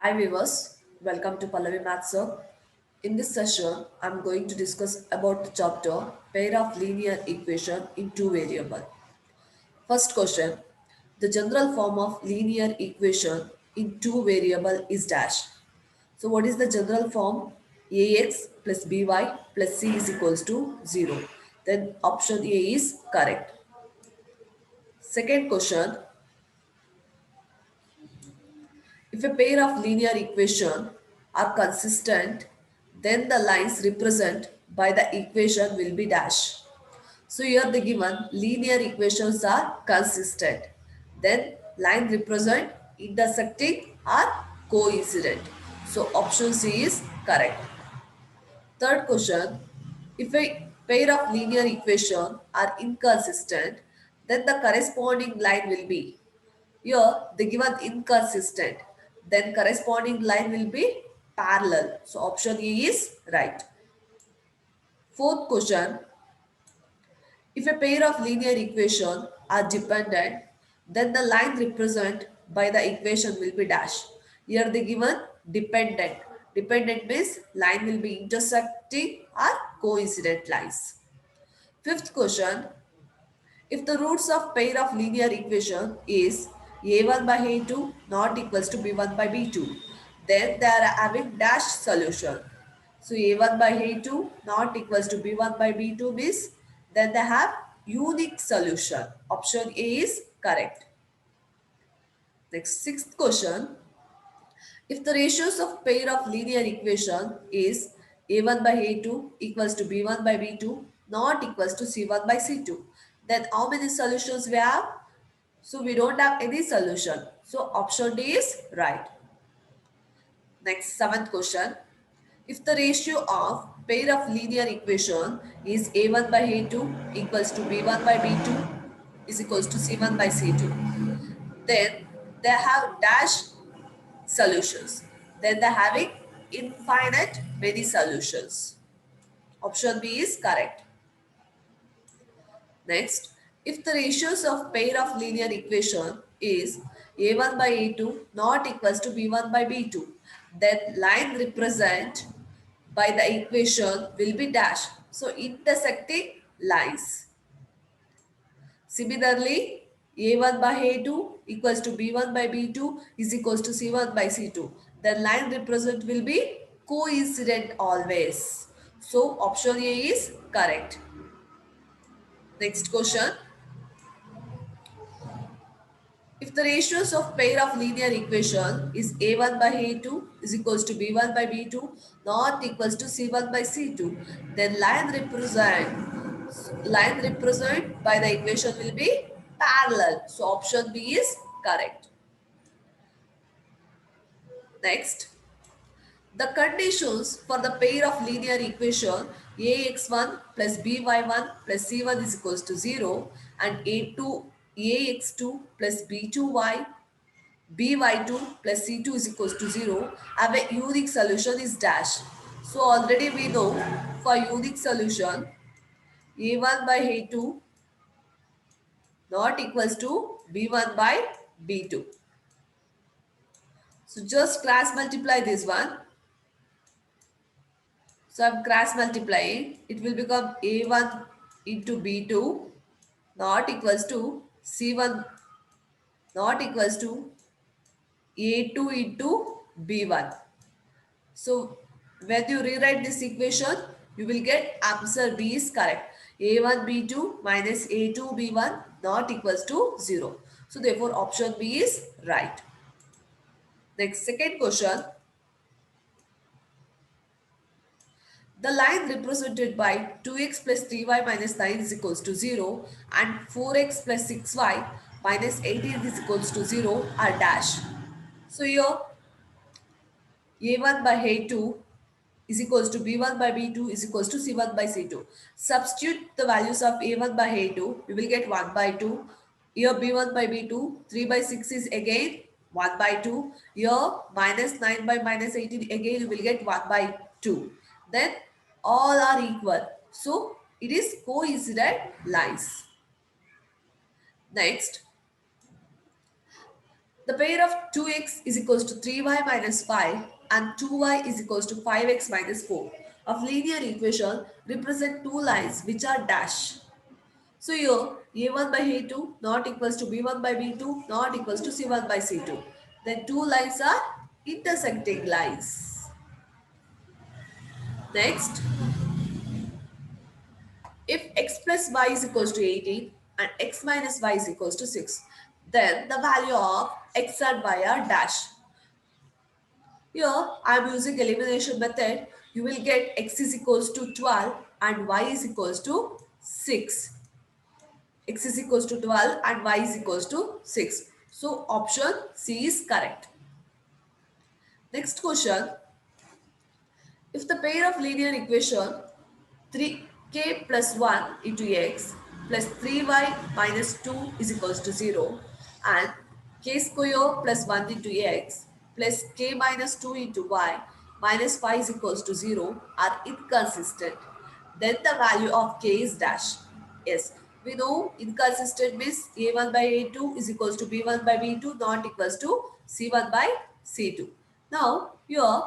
Hi viewers, welcome to Pallavi Maths Sir. In this session, I'm going to discuss about the chapter pair of linear equation in two variable. First question, the general form of linear equation in two variable is dash. So what is the general form? Ax plus by plus c is equals to 0. Then option A is correct. Second question, if a pair of linear equations are consistent, then the lines represent by the equation will be dash. So here the given linear equations are consistent. Then line represent intersecting or coincident. So option C is correct. Third question, if a pair of linear equations are inconsistent, then the corresponding line will be here the given inconsistent, then corresponding line will be parallel. So option E is right. Fourth question, if a pair of linear equations are dependent, then the line represented by the equation will be dash. Here the given dependent. Dependent means line will be intersecting or coincident lines. Fifth question, if the roots of pair of linear equation is a1 by a2 not equals to b1 by b2, then they are having dash solution. So a1 by a2 not equals to b1 by b2 means then they have unique solution. Option A is correct. Next, sixth question. If the ratios of pair of linear equation is a1 by a2 equals to b1 by b2 not equals to c1 by c2, then how many solutions we have? So we don't have any solution. So option D is right. Next, seventh question. If the ratio of pair of linear equation is a1 by a2 equals to b1 by b2 is equals to c1 by c2, then they have dash solutions. Then they're having infinite many solutions. Option B is correct. Next, if the ratios of pair of linear equation is a1 by a2 not equals to b1 by b2, then line represent by the equation will be dash. So intersecting lines. Similarly, a1 by a2 equals to b1 by b2 is equals to c1 by c2. The line represent will be coincident always. So option A is correct. Next question. If the ratios of pair of linear equation is a1 by a2 is equals to b1 by b2 not equals to c1 by c2, then line represent by the equation will be parallel. So option B is correct. Next, the conditions for the pair of linear equation ax1 plus by1 plus c1 is equals to 0 and ax2 plus b2y by2 plus c2 is equals to 0 have a unique solution is dash. So already we know for unique solution a1 by a2 not equals to b1 by b2. So just cross multiply this one. So I'm cross multiplying. It will become a1 into b2 not equals to c1 not equals to a2 into b1. So when you rewrite this equation, you will get answer B is correct. A1 B2 minus A2 B1 not equals to 0. So therefore option B is right. Next, second question. The line represented by 2x plus 3y minus 9 is equals to 0 and 4x plus 6y minus 18 is equals to 0 are dash. So here a1 by a2 is equals to b1 by b2 is equals to c1 by c2. Substitute the values of a1 by a2, we will get 1 by 2. Here b1 by b2, 3 by 6 is again 1 by 2. Here minus 9 by minus 18 again you will get 1 by 2. Then all are equal. So it is coincident lines. Next, The pair of 2x is equals to 3y minus 5 and 2y is equals to 5x minus 4 of linear equation represent two lines which are dash. So here a1 by a2 not equals to b1 by b2 not equals to c1 by c2. Then two lines are intersecting lines. Next, if x plus y is equals to 18 and x minus y is equals to 6, then the value of x and y are dash. Here I am using elimination method. You will get x is equals to 12 and y is equals to 6. X is equals to 12 and y is equals to 6. So option C is correct. Next question. If the pair of linear equation 3k plus 1 into x plus 3y minus 2 is equals to 0 and k square plus 1 into x plus k minus 2 into y minus 5 is equals to 0 are inconsistent, then the value of k is dash. Yes, we know inconsistent means a1 by a2 is equals to b1 by b2 not equals to c1 by c2. Now here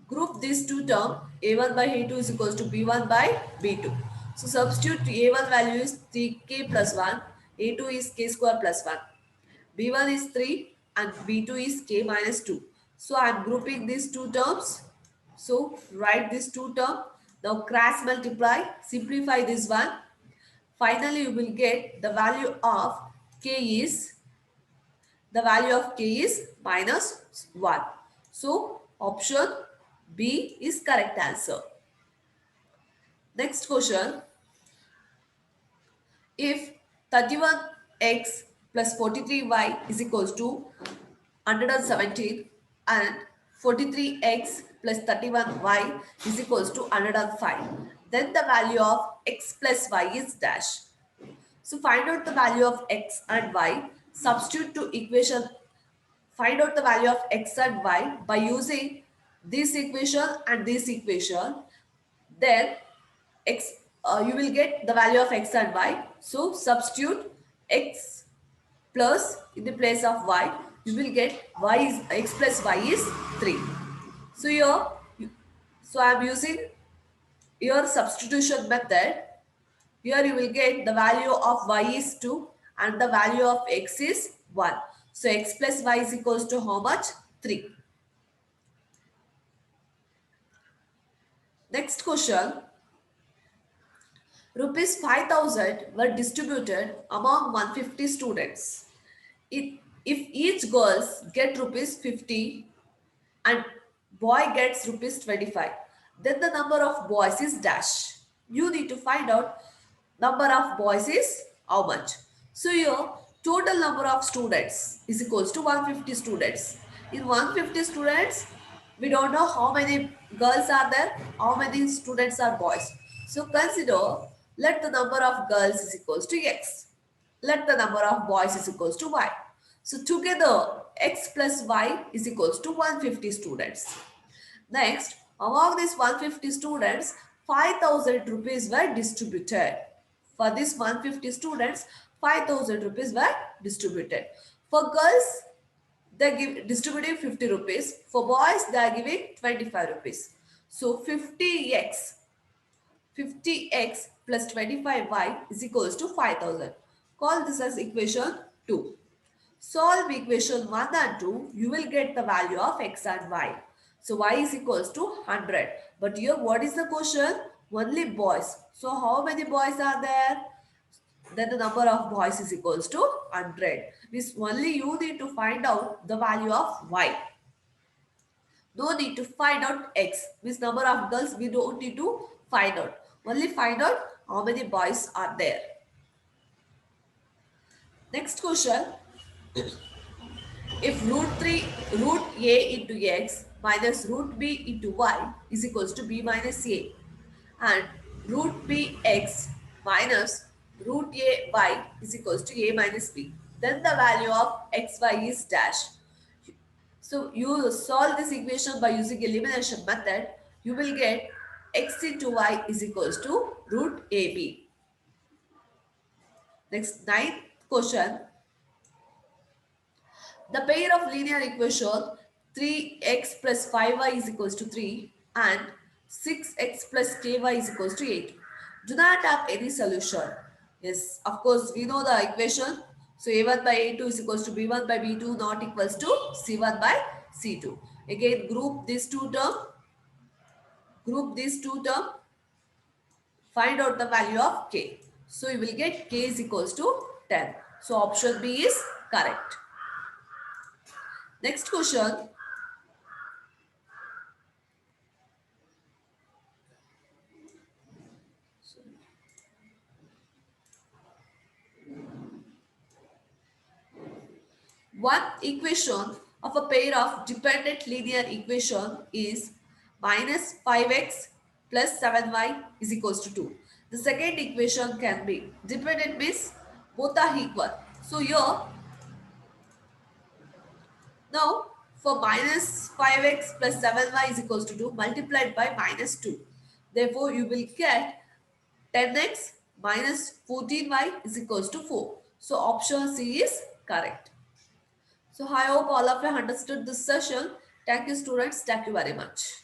group these two terms, a1 by a2 is equals to b1 by b2. So substitute a1 value is 3k plus 1, a2 is k square plus 1, b1 is 3 and b2 is k minus 2. So I am grouping these two terms. So write these two terms. Now cross multiply, simplify this one. Finally you will get the value of k is minus 1. So option B is correct answer. Next question. If 31x plus 43y is equals to 117 and 43x plus 31y is equals to 105, then the value of x plus y is dash. So find out the value of x and y. Substitute to equation. Find out the value of x and y by using this equation and this equation. Then x you will get the value of x and y. So substitute x plus in the place of y. You will get y is x plus y is 3. So here, so I am using your substitution method. Here you will get the value of y is 2 and the value of x is 1. So x plus y is equals to how much? 3. Next question. Rupees 5,000 were distributed among 150 students. If each girls get rupees 50 and boy gets rupees 25, then the number of boys is dash. You need to find out number of boys is how much. So your total number of students is equals to 150 students. In 150 students, we don't know how many girls are there, how many students are boys. So consider, let the number of girls is equals to x. Let the number of boys is equals to y. So together x plus y is equals to 150 students. Next, among these 150 students, 5,000 rupees were distributed. For this 150 students, 5,000 rupees were distributed. For girls, they give distributing 50 rupees. For boys, they are giving 25 rupees. So 50x plus 25y is equals to 5,000. Call this as equation 2. Solve equation 1 and 2, you will get the value of x and y. So y is equals to 100. But here what is the question? Only boys. So how many boys are there? Then the number of boys is equals to 100. Means only you need to find out the value of y. No need to find out x. Means number of girls we don't need to find out. Only find out how many boys are there. Next question. If root a into x minus root b into y is equals to b minus a and root b x minus root a y is equals to a minus b, then the value of xy is dash. So you solve this equation by using elimination method. You will get x into y is equals to root ab. Next, ninth question. The pair of linear equation 3x plus 5y is equals to 3 and 6x plus ky is equals to 8 do not have any solution. Yes, of course, we know the equation. So a1 by a2 is equals to b1 by b2 not equals to c1 by c2. Again, group these two term, find out the value of k. So you will get k is equals to 10. So option B is correct. Next question. One equation of a pair of dependent linear equation is minus 5x plus 7y is equals to 2. The second equation can be dependent means both are equal. So here now for minus 5x plus 7y is equals to 2 multiplied by minus 2. Therefore you will get 10x minus 14y is equals to 4. So option C is correct. So I hope all of you understood this session. Thank you students. Thank you very much.